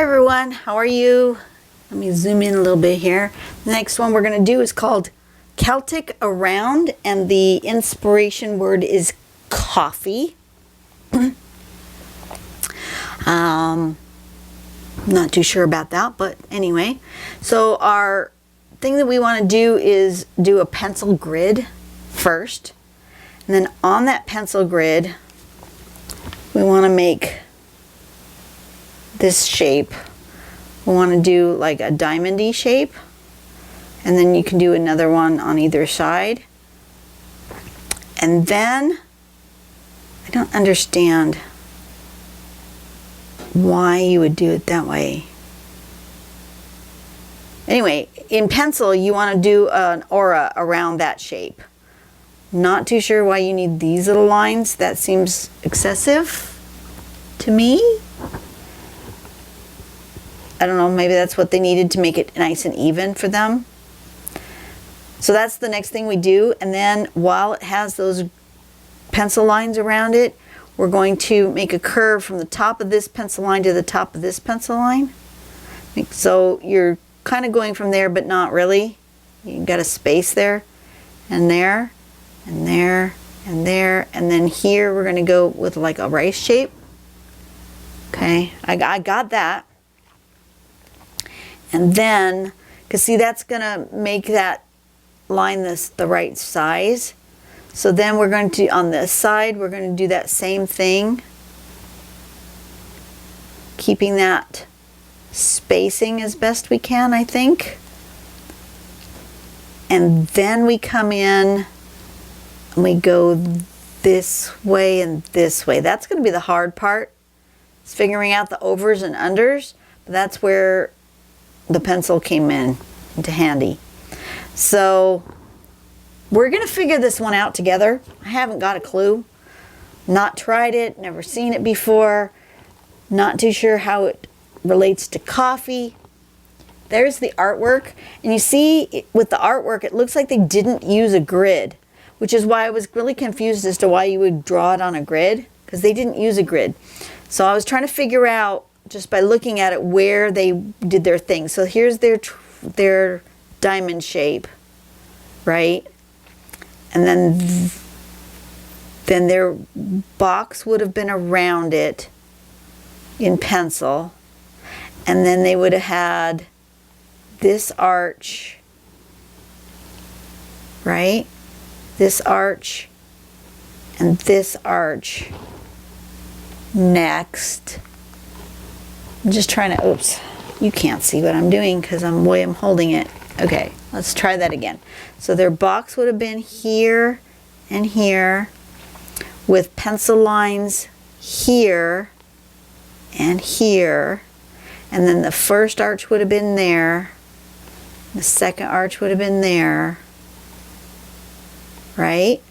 everyone, how are you? Let me zoom in a little bit here. The next one we're going to do is called Celtik Around, and the inspiration word is coffee. Not too sure about that, but anyway. So our thing that we want to do is do a pencil grid first. And then on that pencil grid, we want to make this shape. We want to do like a diamond-y shape. And then you can do another one on either side. And then, I don't understand why you would do it that way. Anyway, in pencil, you want to do an aura around that shape. Not too sure why you need these little lines. That seems excessive to me. I don't know, maybe that's what they needed to make it nice and even for them. So that's the next thing we do. And then while it has those pencil lines around it, we're going to make a curve from the top of this pencil line to the top of this pencil line. So you're kind of going from there, but not really. You've got a space there, and there, and there, and there. And then here we're going to go with like a rice shape. Okay, I got that. And then, because see, that's going to make that line the right size. So then we're going to, on this side, we're going to do that same thing, keeping that spacing as best we can, I think. And then we come in and we go this way and this way. That's going to be the hard part. It's figuring out the overs and unders. But that's where the pencil came into handy. So we're going to figure this one out together. I haven't got a clue. Not tried it, never seen it before. Not too sure how it relates to coffee. There's the artwork. And you see with the artwork, it looks like they didn't use a grid, which is why I was really confused as to why you would draw it on a grid, because they didn't use a grid. So I was trying to figure out, just by looking at it, where they did their thing. So here's their diamond shape, right? And then their box would have been around it in pencil. And then they would have had this arch, right? This arch and this arch next. I'm just trying to, oops, you can't see what I'm doing because I'm the way I'm holding it. Okay, let's try that again. So their box would have been here and here with pencil lines here and here. And then the first arch would have been there. The second arch would have been there. Right?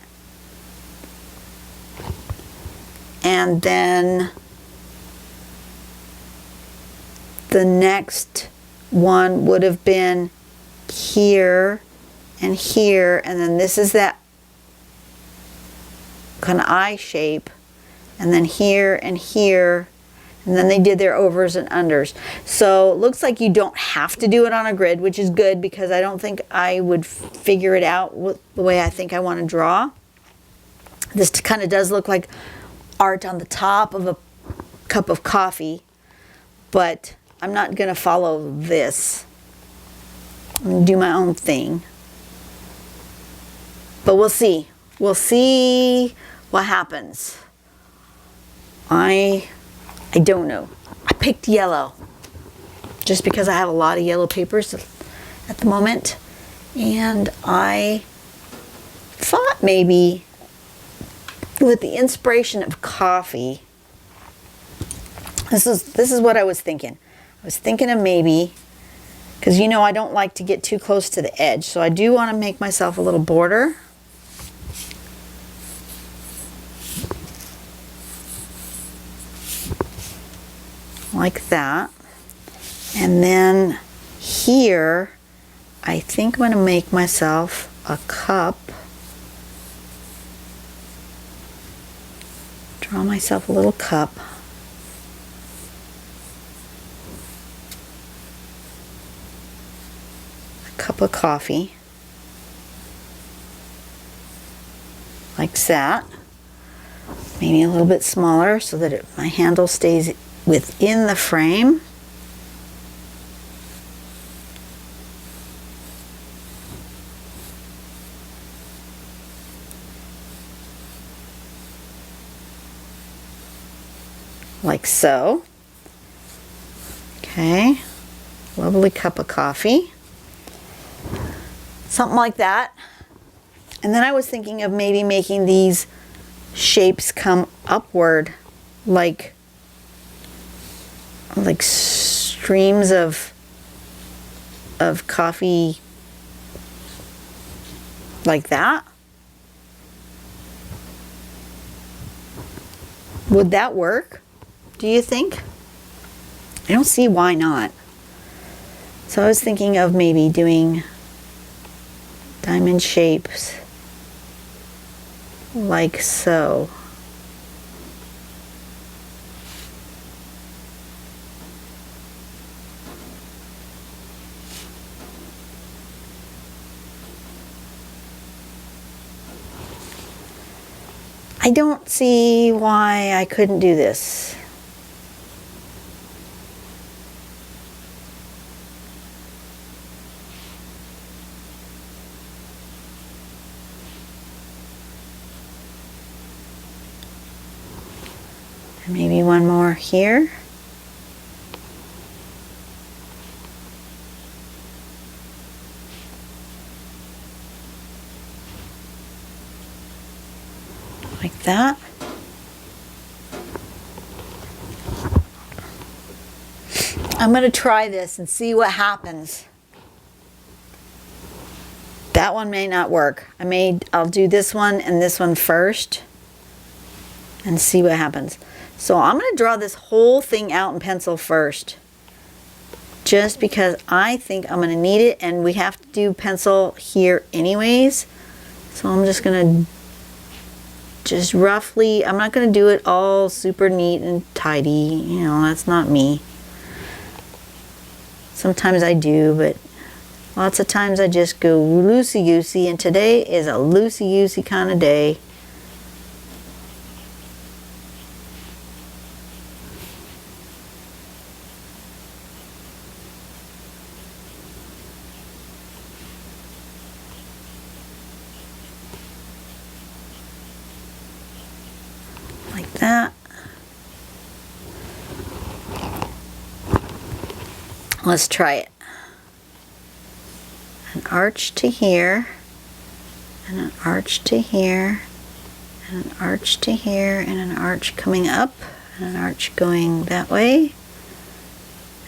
And then the next one would have been here and here, and then this is that kind of eye shape, and then here and here, and then they did their overs and unders. So it looks like you don't have to do it on a grid, which is good, because I don't think I would figure it out the way I think I want to draw. This kind of does look like art on the top of a cup of coffee, but I'm not going to follow this. I'm going to do my own thing. But we'll see. We'll see what happens. I don't know. I picked yellow just because I have a lot of yellow papers at the moment. And I thought maybe with the inspiration of coffee, this is what I was thinking. I was thinking of maybe, because you know I don't like to get too close to the edge, so I do want to make myself a little border. Like that. And then here, I think I'm going to make myself a cup. Draw myself a little cup. cup of coffee. Like that. Maybe a little bit smaller so that my handle stays within the frame. Like so. Okay, lovely cup of coffee. Something like that. And then I was thinking of maybe making these shapes come upward, like streams of coffee, like that. Would that work, do you think? I don't see why not. So I was thinking of maybe doing diamond shapes like so. I don't see why I couldn't do this. And maybe one more here. Like that. I'm going to try this and see what happens. That one may not work. I'll do this one and this one first and see what happens. So I'm going to draw this whole thing out in pencil first, just because I think I'm going to need it, and we have to do pencil here anyways. So I'm just going to just roughly, I'm not going to do it all super neat and tidy, you know, that's not me. Sometimes I do, but lots of times I just go loosey-goosey, and today is a loosey-goosey kind of day. Like that. Let's try it. An arch to here, and an arch to here, and an arch to here, and an arch coming up, and an arch going that way,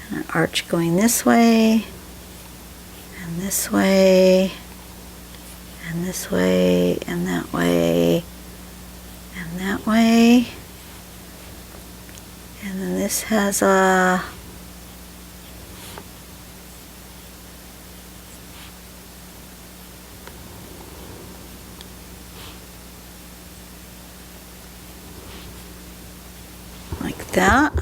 and an arch going this way, and this way, and this way, and that way, and that way. And then this has a like that.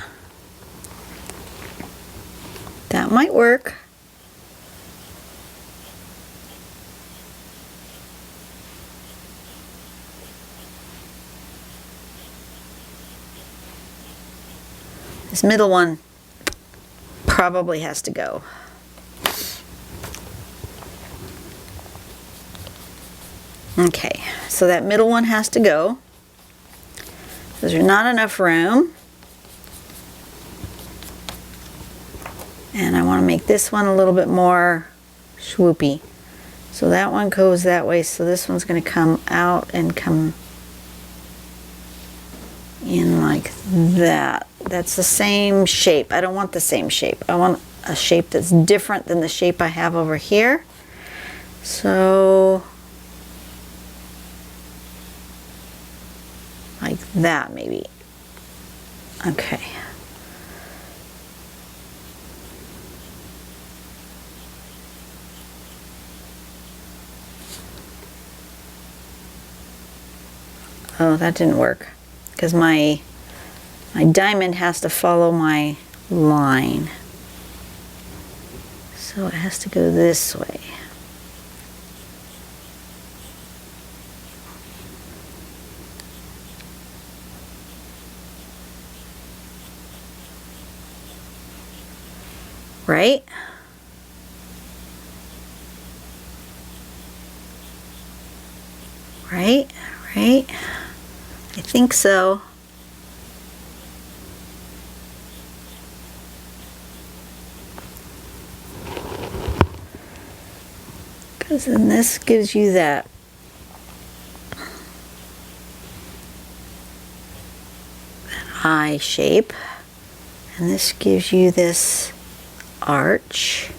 That might work. This middle one probably has to go. Okay, so that middle one has to go. There's not enough room. And I want to make this one a little bit more swoopy. So that one goes that way, so this one's going to come out and come in like that. That's the same shape. I don't want the same shape. I want a shape that's different than the shape I have over here. So like that maybe. Okay. Oh, that didn't work because my diamond has to follow my line. So it has to go this way. right? Right? Right? I think so. Because then this gives you that eye shape, and this gives you this arch.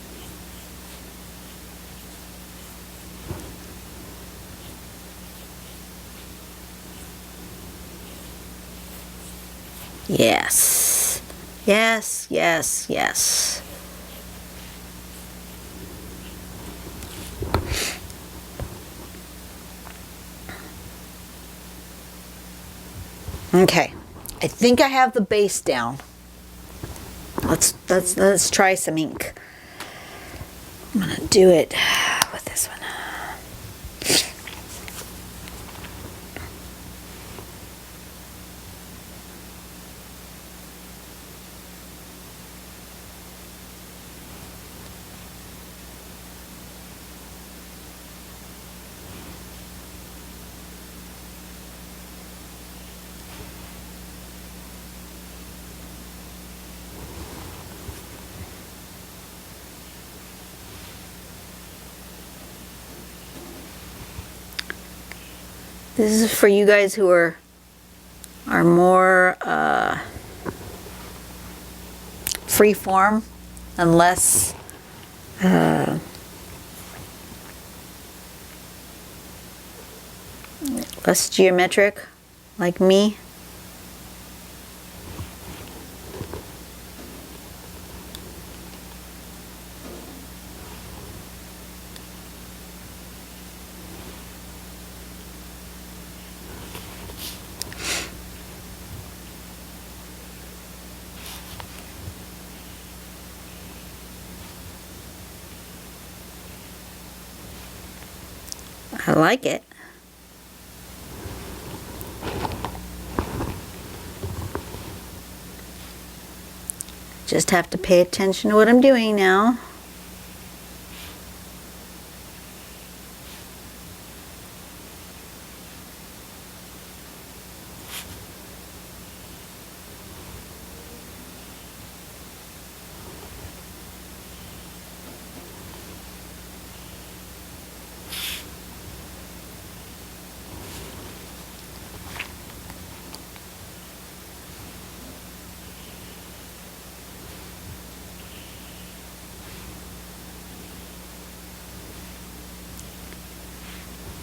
Yes, yes, yes, yes. Okay, I think I have the base down. Let's try some ink. I'm gonna do it with this one. This is for you guys who are more free form and less less geometric, like me. I like it. Just have to pay attention to what I'm doing now.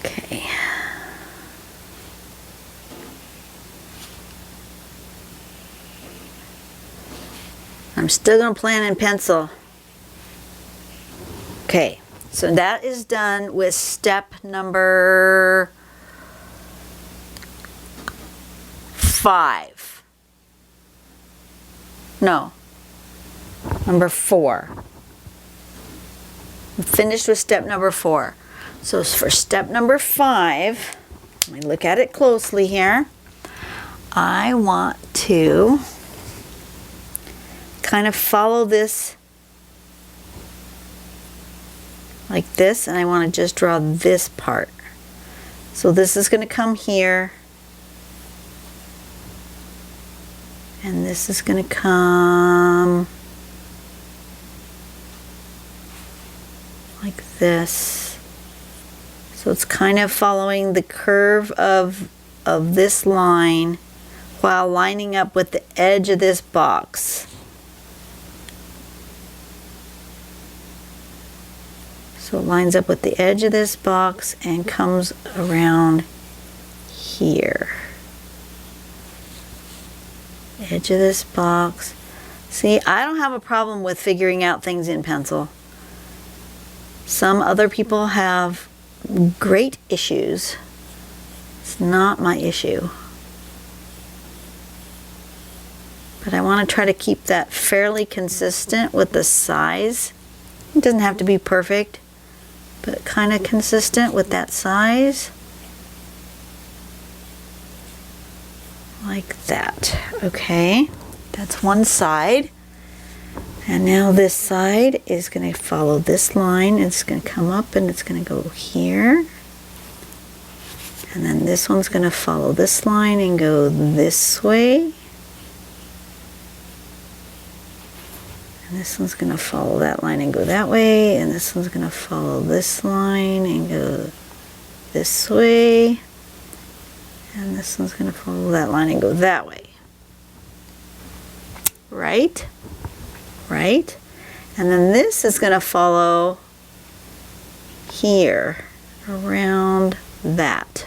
Okay. I'm still going to plan in pencil. Okay, so that is done with step number 5. No, number 4. I'm finished with step number 4. So for step number 5, let me look at it closely here. I want to kind of follow this like this, and I want to just draw this part. So this is going to come here, and this is going to come like this. So it's kind of following the curve of this line while lining up with the edge of this box. So it lines up with the edge of this box and comes around here. Edge of this box. See, I don't have a problem with figuring out things in pencil. Some other people have great issues. It's not my issue. But I want to try to keep that fairly consistent with the size. It doesn't have to be perfect, but kind of consistent with that size. Like that. Okay, that's one side. And now this side is going to follow this line. It's going to come up and it's going to go here. And then this one's going to follow this line and go this way. And this one's going to follow that line and go that way. And this one's going to follow this line and go this way. And this one's going to follow that line and go that way. Right? Right? And then this is going to follow here around that.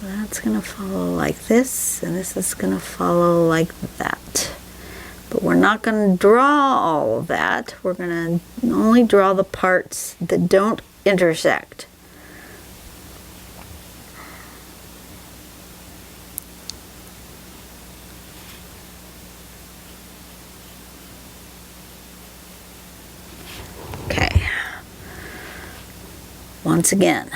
So that's going to follow like this, and this is going to follow like that. But we're not going to draw all of that. We're going to only draw the parts that don't intersect. Once again,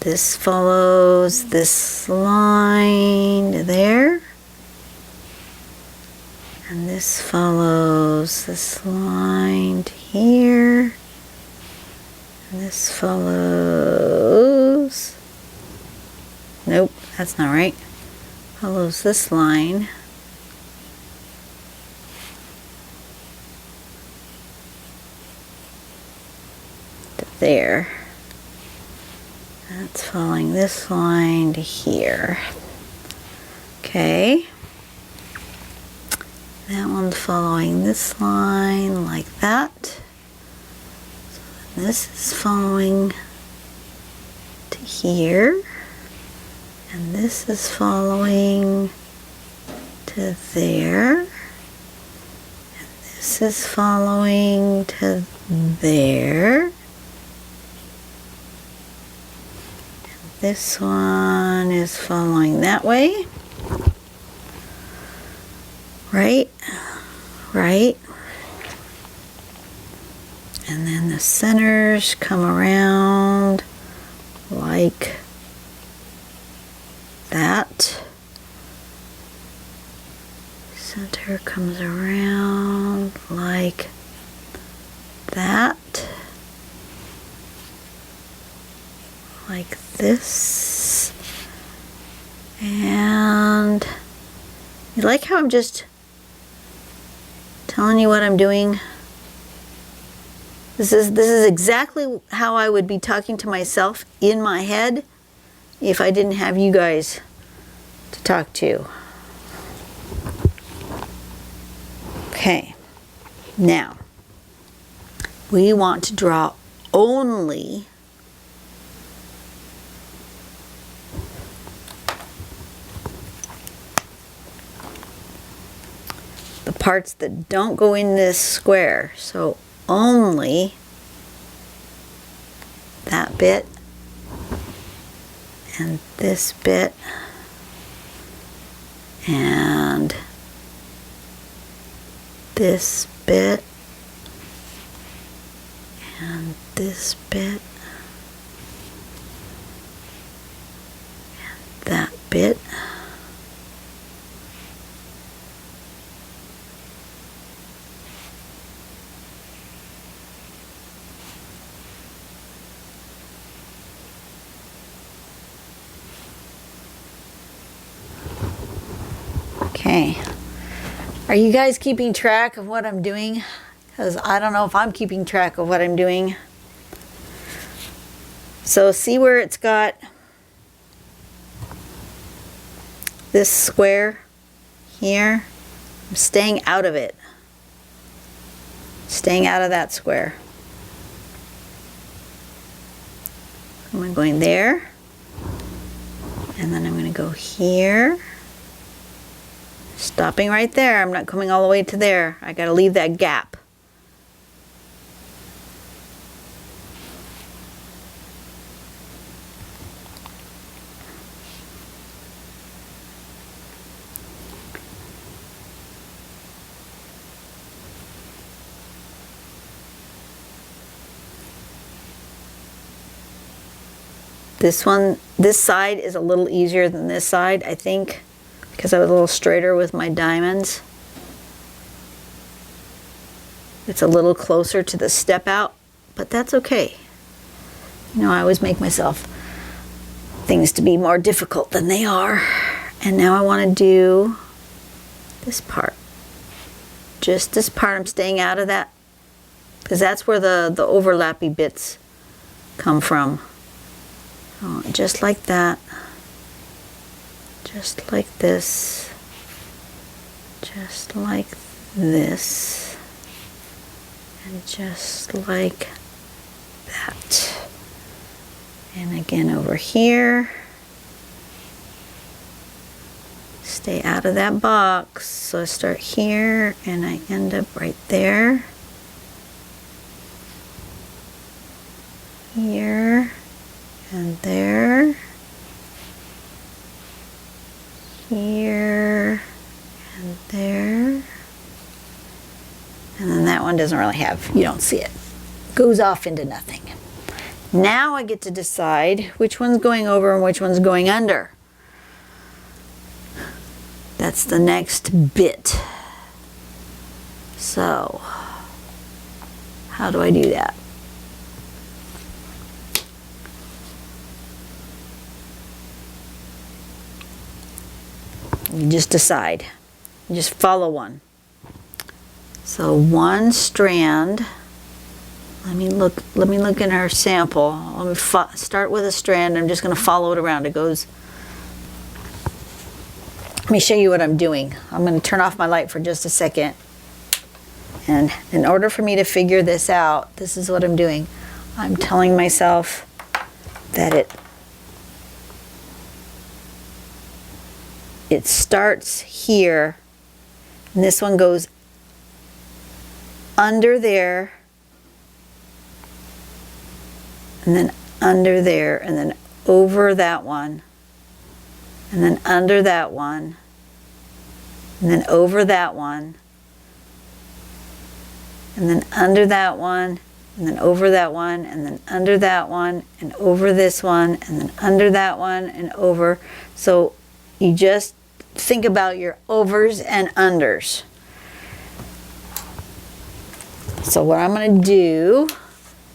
this follows this line to there, and this follows this line to here, and this follows, nope, that's not right, follows this line to there. That's following this line to here. Okay. That one's following this line like that. So then this is following to here. And this is following to there. And this is following to there. This one is following that way. Right, right. And then the centers come around like that. Center comes around like that. Like this. And you like how I'm just telling you what I'm doing? This is exactly how I would be talking to myself in my head if I didn't have you guys to talk to. Okay. Now, we want to draw only the parts that don't go in this square. So only that bit and this bit and this bit and this bit and that bit. Okay, are you guys keeping track of what I'm doing? Because I don't know if I'm keeping track of what I'm doing. So see where it's got this square here? I'm staying out of it. Staying out of that square. I'm going there. And then I'm going to go here. Stopping right there. I'm not coming all the way to there. I got to leave that gap. This side is a little easier than this side, I think, because I was a little straighter with my diamonds. It's a little closer to the step out, but that's okay. You know, I always make myself things to be more difficult than they are. And now I want to do this part. Just this part, I'm staying out of that, because that's where the overlappy bits come from. Oh, just like that. Just like this. Just like this. And just like that. And again over here. Stay out of that box. So I start here and I end up right there. Here and there. Here and there. And then that one doesn't really have, you don't see it. Goes off into nothing. Now I get to decide which one's going over and which one's going under. That's the next bit. So, how do I do that? You just decide. You just follow one. So one strand. Let me look in our sample. Let me start with a strand. I'm just going to follow it around. It goes. Let me show you what I'm doing. I'm going to turn off my light for just a second. And in order for me to figure this out, this is what I'm doing. I'm telling myself that it starts here, and this one goes under there, and then under there, and then over that one, and then under that one, and then over that one, and then under that one, and then over that one, and then under that one, and over this one, and then under that one, and over. So you just think about your overs and unders. So what I'm going to do,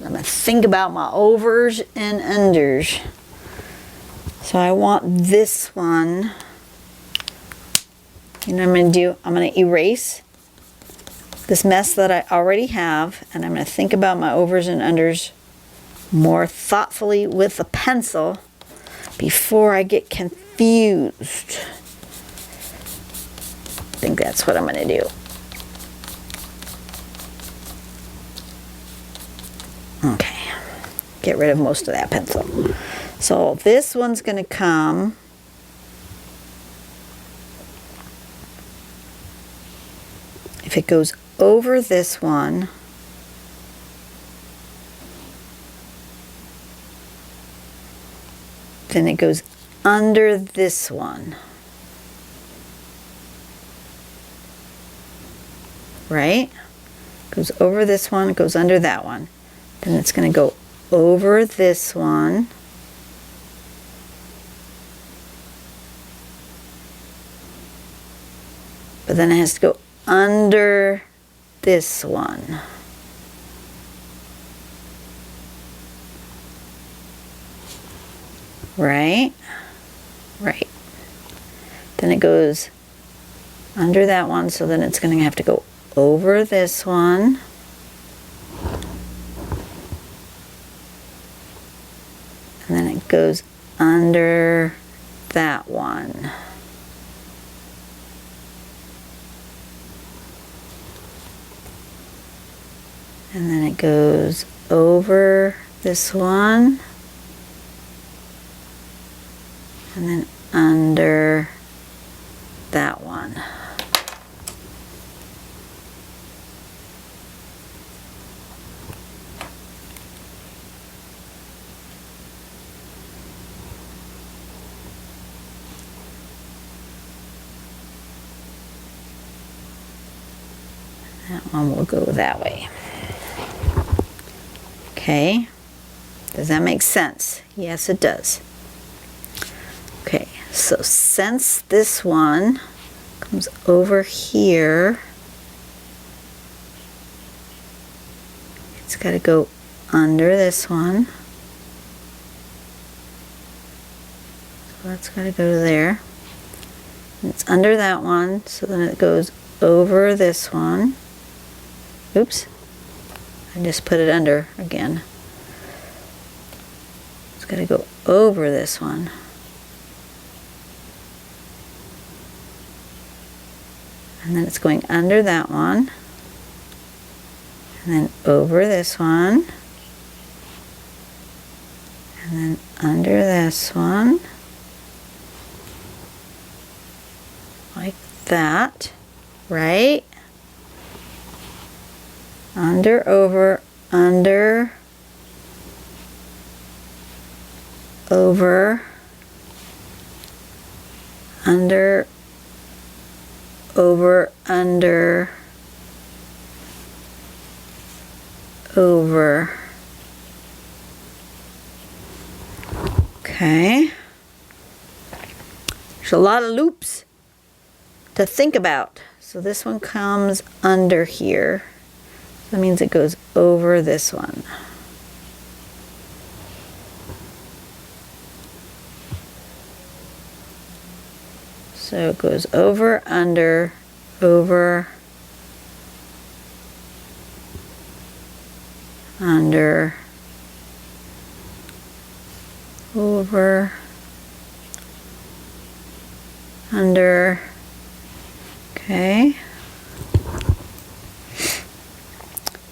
I'm going to think about my overs and unders. So I want this one. You know what I'm going to do? I'm going to erase this mess that I already have, and I'm going to think about my overs and unders more thoughtfully with a pencil before I get confused. I think that's what I'm going to do. Okay, get rid of most of that pencil. So this one's going to come if it goes over this one, then it goes under this one. Right? Goes over this one, it goes under that one. Then it's going to go over this one. But then it has to go under this one. Right? Right. Then it goes under that one, so then it's going to have to go over this one. And then it goes under that one. And then it goes over this one. And then under that one. That one will go that way. Okay, does that make sense? Yes, it does. Okay, So since this one comes over here, it's got to go under this one. So that's got to go to there. And it's under that one, so then it goes over this one. Oops, I just put it under again. It's got to go over this one. And then it's going under that one. And then over this one. And then under this one. Like that, right? Under, over, under, over, under, over, under, over. Okay. There's a lot of loops to think about. So this one comes under here. That means it goes over this one. So it goes over, under, over, under, over, under. Okay.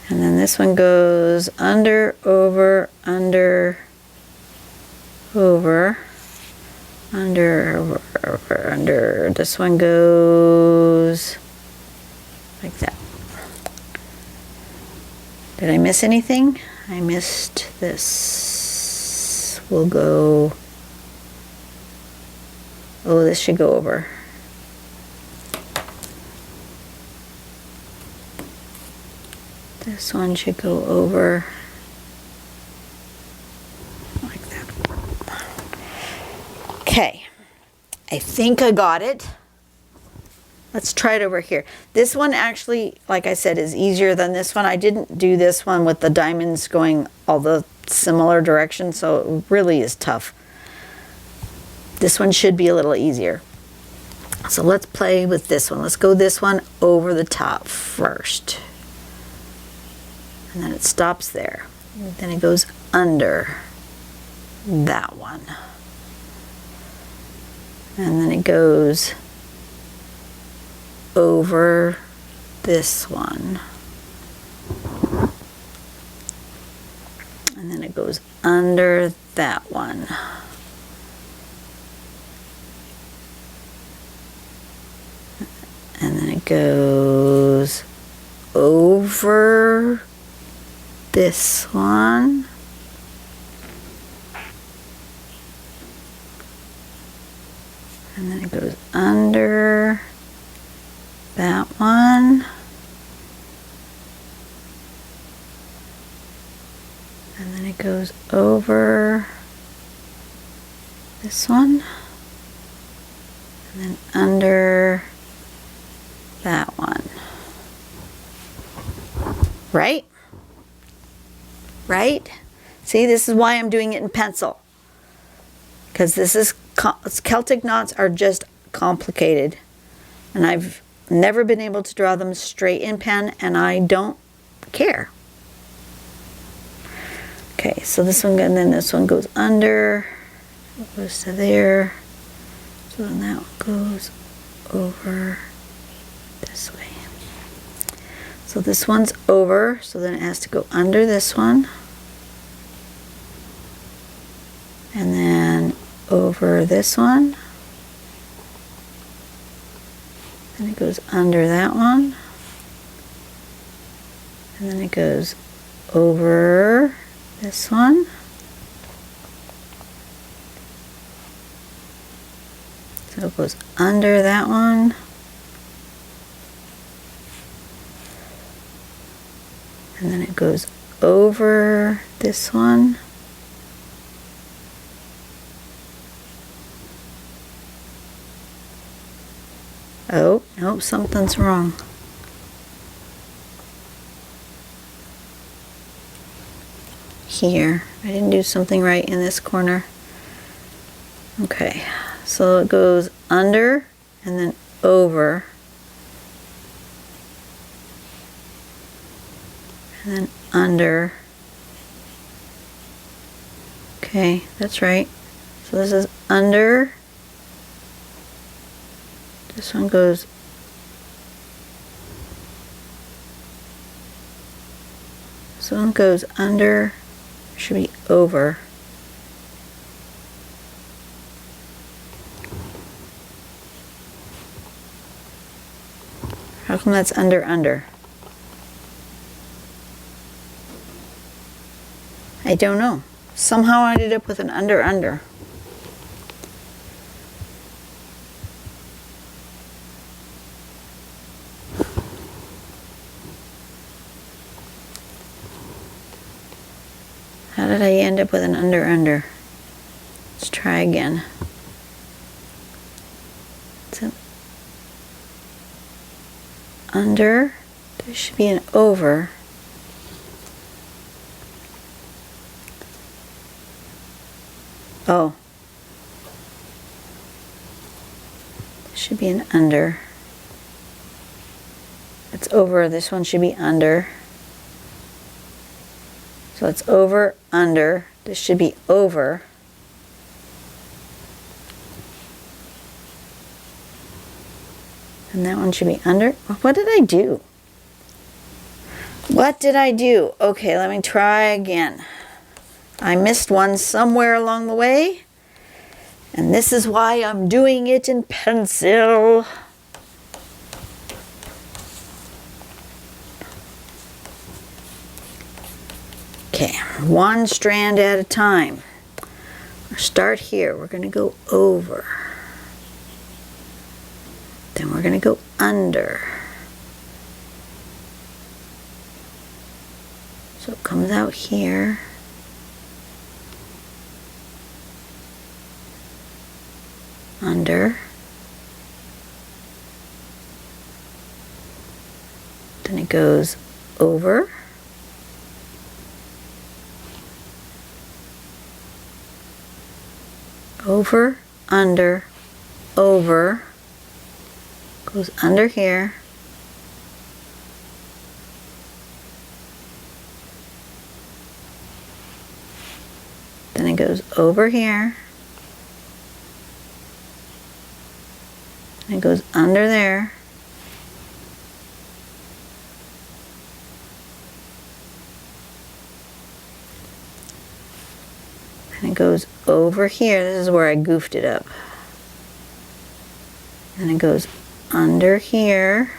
And then this one goes under, over, under, over, under, over, over, under. This one goes like that. Did I miss anything? I missed this. We'll go, oh, this should go over. This one should go over like that. Okay, I think I got it. Let's try it over here. This one actually, like I said, is easier than this one. I didn't do this one with the diamonds going all the similar directions, so it really is tough. This one should be a little easier. So let's play with this one. Let's go this one over the top first. And then it stops there. And then it goes under that one. And then it goes over this one. And then it goes under that one. And then it goes over this one. And then it goes under that one. And then it goes over this one. And then under that one. Right? Right? See, this is why I'm doing it in pencil. Because this is, Celtic knots are just complicated. And I've never been able to draw them straight in pen, and I don't care. Okay, so this one, and then this one goes under, it goes to there. So then that goes over this way. So this one's over, so then it has to go under this one. And then over this one. And it goes under that one. And then it goes over this one. So it goes under that one. And then it goes over this one. Oh, nope, something's wrong. Here, I didn't do something right in this corner. Okay, so it goes under and then over. And then under. Okay, that's right. So this is under. This one goes this one goes under, should be over. How come that's under? I don't know. Somehow I ended up with an under. How did I end up with an under? Let's try again. So under, there should be an over. Oh, this should be an under. It's over, this one should be under. So it's over, under, this should be over. And that one should be under. What did I do? What did I do? Okay, let me try again. I missed one somewhere along the way, and this is why I'm doing it in pencil. Okay, one strand at a time. We'll start here. We're going to go over. Then we're going to go under. So it comes out here. Under. Then it goes over. Over, under, over. Goes under here. Then it goes over here. And it goes under there. And it goes over here. This is where I goofed it up. And it goes under here.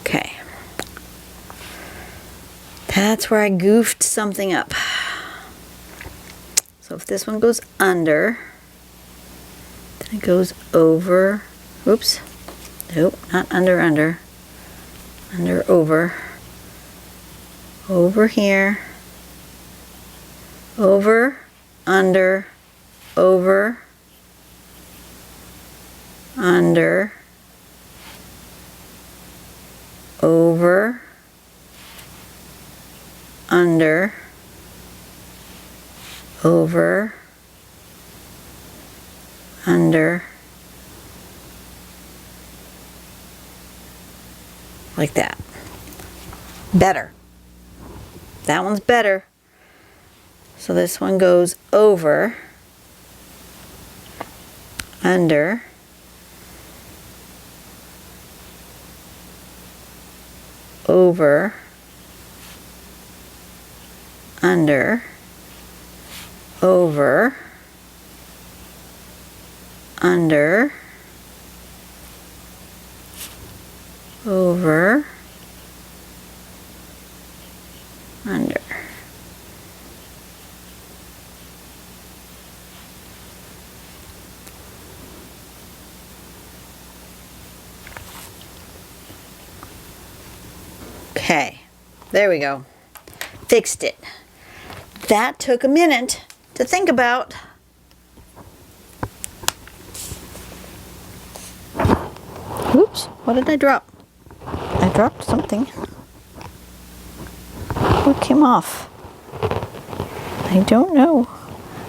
Okay. That's where I goofed something up. So if this one goes under, then it goes over. Oops. Nope, not under, under. Under, over. Over here. Over, under, over, under, over, under, over, under, like that. Better. That one's better. So this one goes over, under, over, under, over, under, over, under. Okay, there we go. Fixed it. That took a minute to think about. Oops, what did I drop? I dropped something. What came off? I don't know.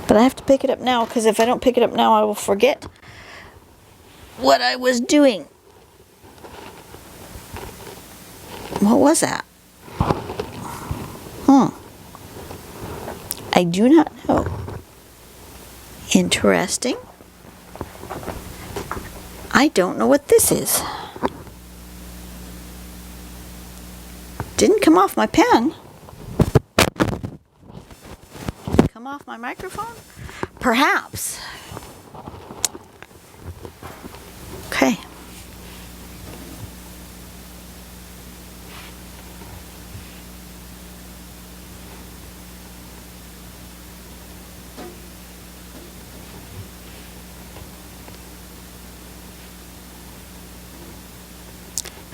But I have to pick it up now, because if I don't pick it up now, I will forget what I was doing. What was that? I do not know. Interesting. I don't know what this is. Didn't come off my pen. Did it come off my microphone? Perhaps. Okay.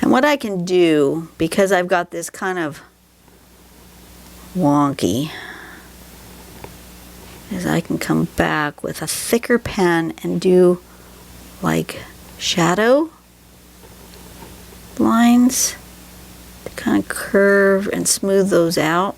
And what I can do, because I've got this kind of wonky, is I can come back with a thicker pen and do like shadow lines to kind of curve and smooth those out.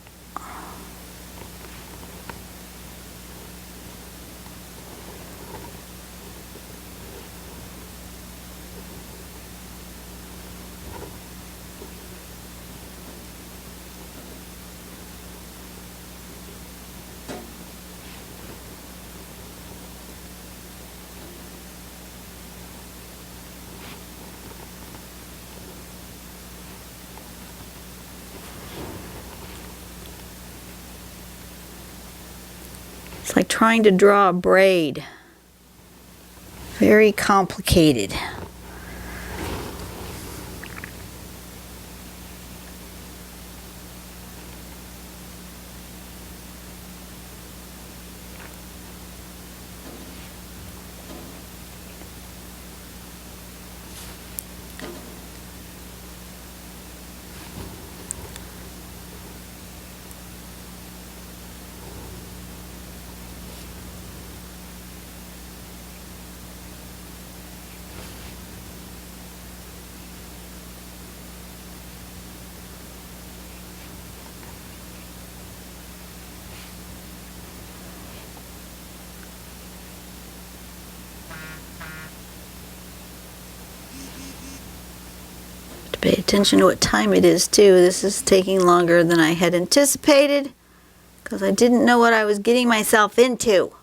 It's like trying to draw a braid. Very complicated. Pay attention to what time it is too. This is taking longer than I had anticipated because I didn't know what I was getting myself into.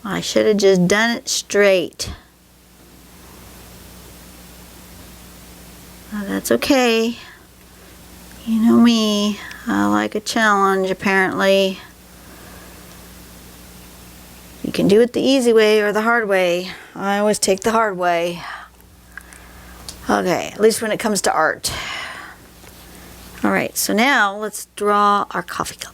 I should have just done it straight. That's okay. You know me, I like a challenge apparently. You can do it the easy way or the hard way. I always take the hard way. Okay, at least when it comes to art. All right, so now let's draw our coffee cup.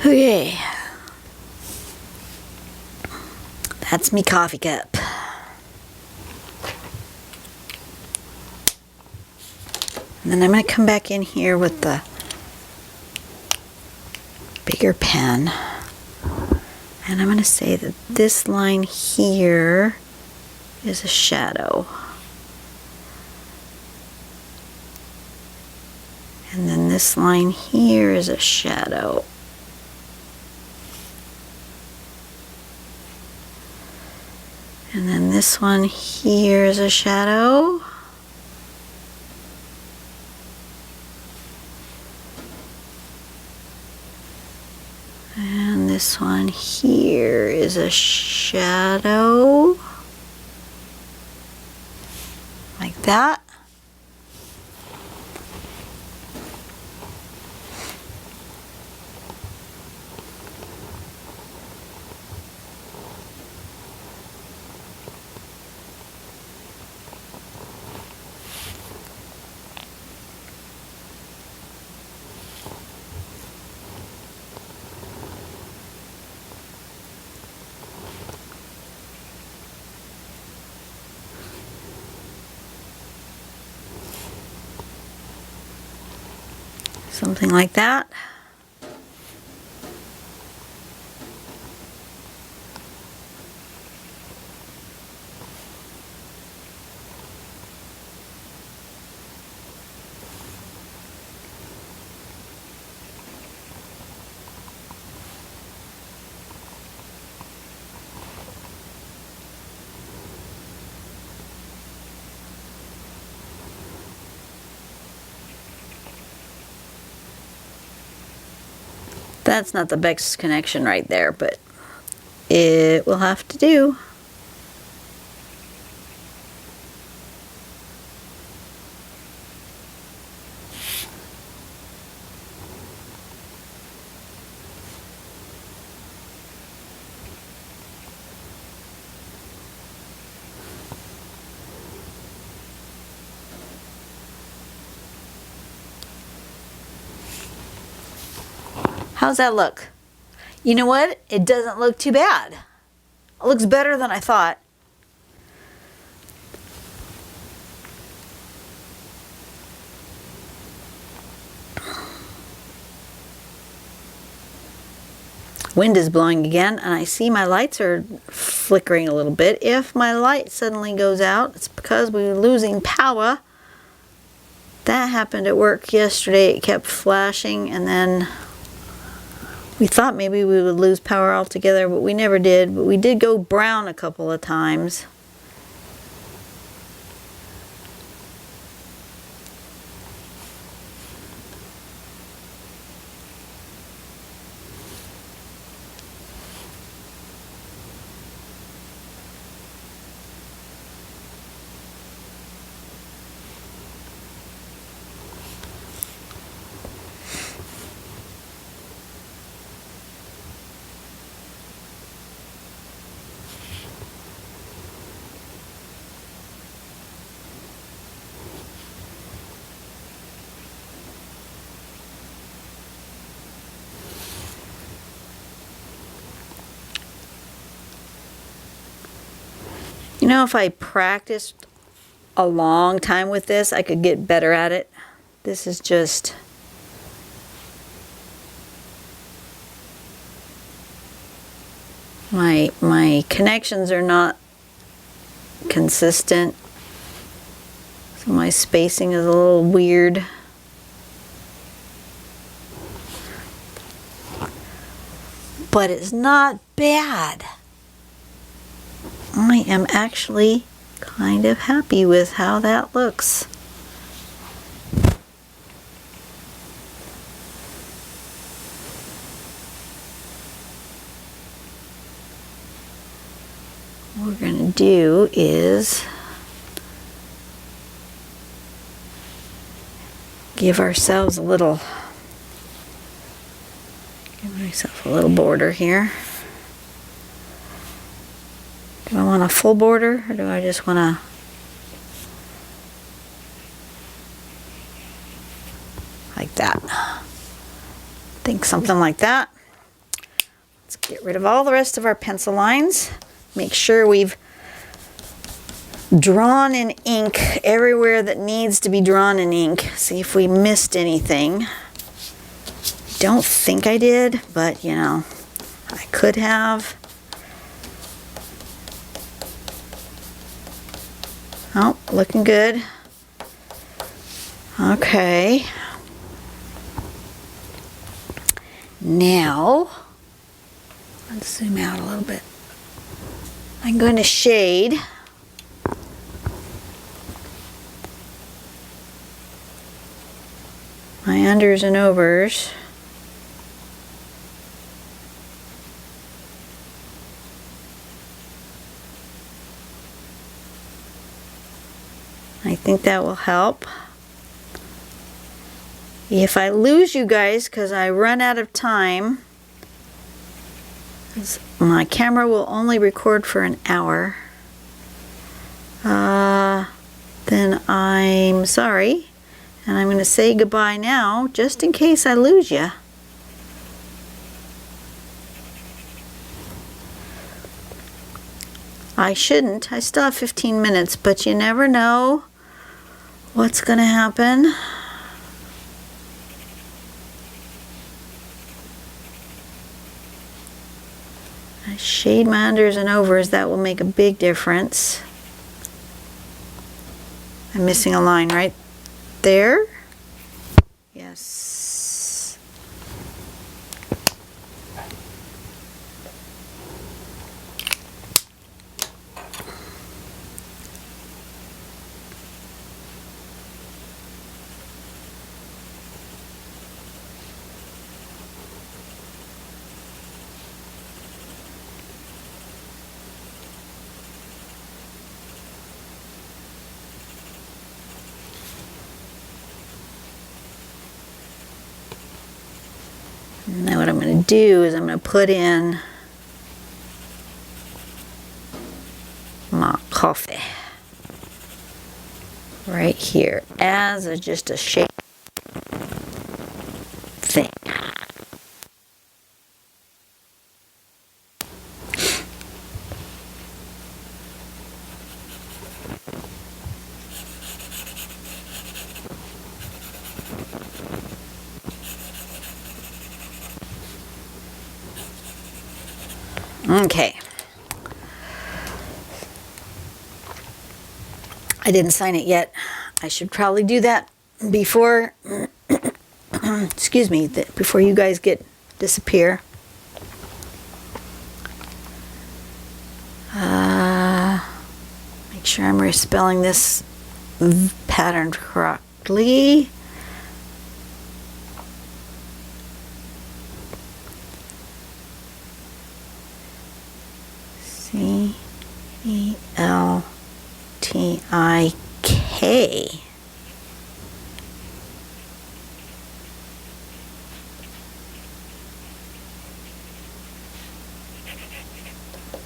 Okay, that's me coffee cup. And then I'm going to come back in here with the bigger pen. And I'm going to say that this line here is a shadow. And then this line here is a shadow. And then this one here is a shadow. And this one here is a shadow. Like that. Something like that. That's not the best connection right there, but it will have to do. How's that look? You know what? It doesn't look too bad. It looks better than I thought. Wind is blowing again, and I see my lights are flickering a little bit. If my light suddenly goes out, it's because we're losing power. That happened at work yesterday. It kept flashing, and then we thought maybe we would lose power altogether, but we never did. But we did go brown a couple of times. You know, if I practiced a long time with this, I could get better at it. This is just... My connections are not consistent, so my spacing is a little weird. But it's not bad. I am actually kind of happy with how that looks. What we're going to do is give ourselves a little, give myself a little border here. Do I want a full border, or do I just want to like that? I think something like that. Let's get rid of all the rest of our pencil lines. Make sure we've drawn in ink everywhere that needs to be drawn in ink. See if we missed anything. Don't think I did, but you know, I could have. Oh, looking good. Okay. Now, let's zoom out a little bit. I'm going to shade my unders and overs. I think that will help. If I lose you guys because I run out of time, my camera will only record for an hour, then I'm sorry, and I'm going to say goodbye now just in case I lose you. I shouldn't. I still have 15 minutes, but you never know what's going to happen. shade my unders and overs. That will make a big difference. I'm missing a line right there. Yes. Now what I'm going to do is I'm going to put in my coffee right here as just a shape thing. Okay. I didn't sign it yet. I should probably do that before, excuse me, before you guys disappear. Make sure I'm respelling this pattern correctly. C-E-L-T-I-K.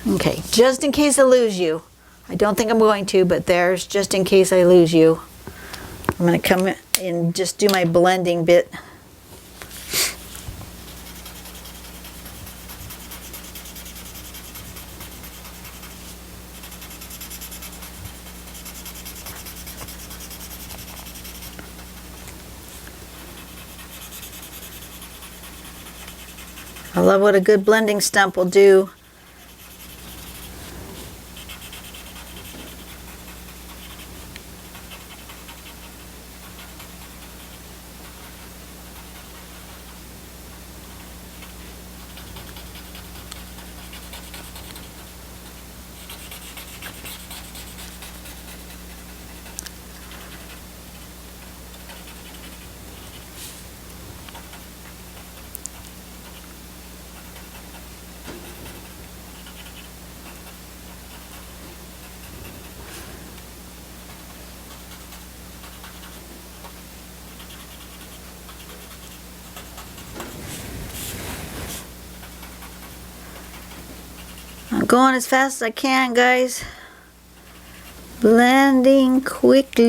Okay, just in case I lose you. I don't think I'm going to, but there's just in case I lose you. I'm going to come in and just do my blending bit. I love what a good blending stump will do. I'm going as fast as I can, guys. Blending quickly.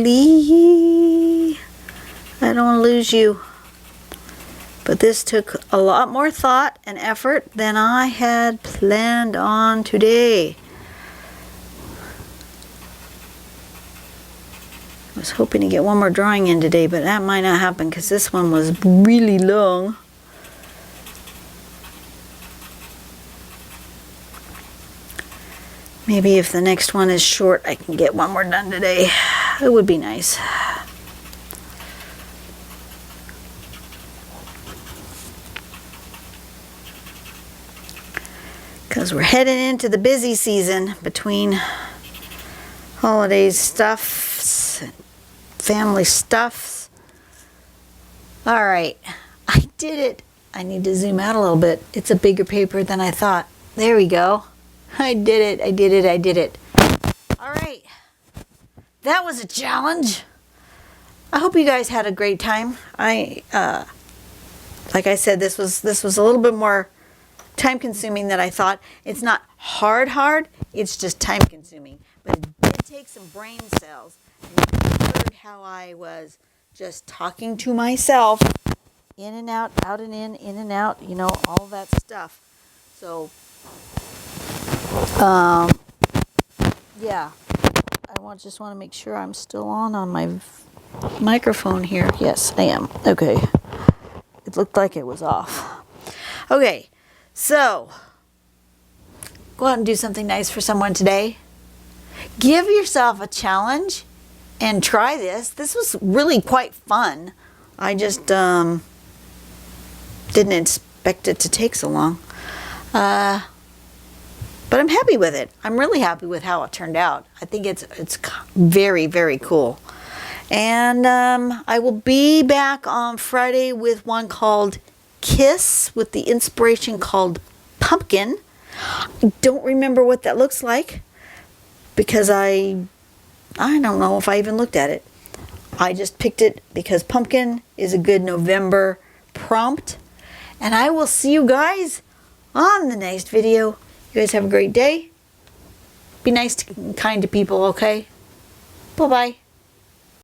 I don't want to lose you. But this took a lot more thought and effort than I had planned on today. I was hoping to get one more drawing in today, but that might not happen because this one was really long. Maybe if the next one is short, I can get one more done today. It would be nice. Because we're heading into the busy season between holidays stuffs and family stuffs. All right, I did it. I need to zoom out a little bit. It's a bigger paper than I thought. There we go. I did it, I did it, I did it. All right, that was a challenge. I hope you guys had a great time. Like I said, this was a little bit more time consuming than I thought. It's not hard, it's just time consuming. But it did take some brain cells. And you heard how I was just talking to myself, in and out and in and out, you know, all that stuff. So yeah, I just want to make sure I'm still on my microphone here. Yes, I am. Okay. It looked like it was off. Okay, so Go out and do something nice for someone today. Give yourself a challenge and try this. This was really quite fun. I just didn't expect it to take so long. But I'm happy with it. I'm really happy with how it turned out. I think it's very, very cool. And I will be back on Friday with one called Kiss, with the inspiration called Pumpkin. I don't remember what that looks like because I don't know if I even looked at it. I just picked it because pumpkin is a good November prompt. And I will see you guys on the next video. You guys have a great day. Be nice and kind to people, okay? Bye-bye.